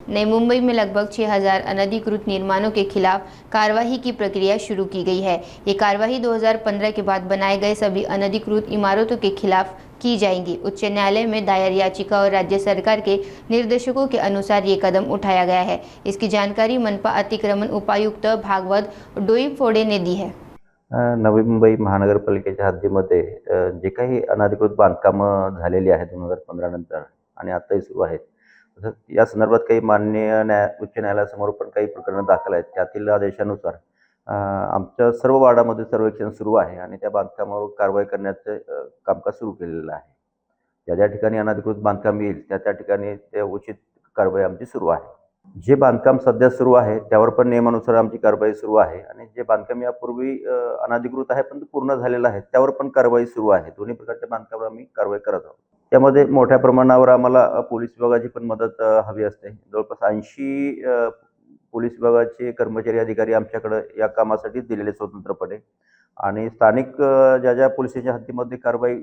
नई मुंबई में लगभग 6,000 अनधिकृत निर्माणों के खिलाफ कार्रवाई की प्रक्रिया शुरू की गई है। ये कार्रवाई 2015 के बाद बनाए गए सभी अनधिकृत इमारतों के खिलाफ की जाएंगी। उच्च न्यायालय में दायर याचिका और राज्य सरकार के निर्देशकों के अनुसार ये कदम उठाया गया है। इसकी जानकारी मनपा अतिक्रमण उपायुक्त भागवत डोईफोडे ने दी है। नवी मुंबई महानगरपालिकेच्या हद्दीमध्ये जे काही अनधिकृत बांधकामं झालेली आहेत 2015 नंतर आणि आताही सुरू आहेत, या संदर्भात काही माननीय उच्च न्यायालयासमोर पण काही प्रकरणं दाखल आहेत. त्यातील आदेशानुसार आमच्या सर्व वार्डामध्ये सर्वेक्षण सुरू आहे आणि त्या बांधकामावर कारवाई करण्याचं कामकाज सुरू केलेलं आहे. ज्या ठिकाणी अनधिकृत बांधकाम येईल त्या ठिकाणी ते उचित कारवाई आमची सुरू आहे. जे बांधकाम सध्या सुरू आहे त्यावर पण नियमानुसार आमची कारवाई सुरू आहे आणि जे बांधकाम यापूर्वी अनधिकृत आहे पण पूर्ण झालेलं आहे त्यावर पण कारवाई सुरू आहे. दोन्ही प्रकारच्या बांधकामावर आम्ही कारवाई करत आहोत. त्यामध्ये मोठ्या प्रमाणावर आम्हाला पोलीस विभागाची पण मदत हवी असते. जवळपास 80 पोलीस विभागाचे कर्मचारी अधिकारी आमच्याकडे या कामासाठी दिलेले स्वतंत्रपणे आणि स्थानिक ज्या पोलीस स्टेशन हद्दीमध्ये कारवाई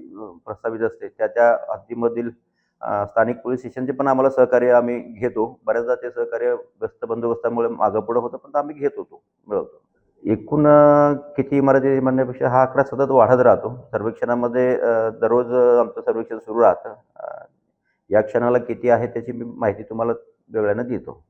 प्रस्तावित असते त्या हद्दीमधील स्थानिक पोलीस स्टेशनचे पण आम्हाला सहकार्य आम्ही घेतो. बऱ्याचदा ते सहकार्य गस्त बंदोबस्तामुळे मागं पुढं होतं पण आम्ही घेत होतो, मिळवतो. एकूण किती इमारती म्हणण्यापेक्षा हा आकडा सतत वाढत राहतो. सर्वेक्षणामध्ये दररोज आमचं सर्वेक्षण सुरू राहतं. या क्षणाला किती आहे त्याची मी माहिती तुम्हाला वेगळ्यानं देतो.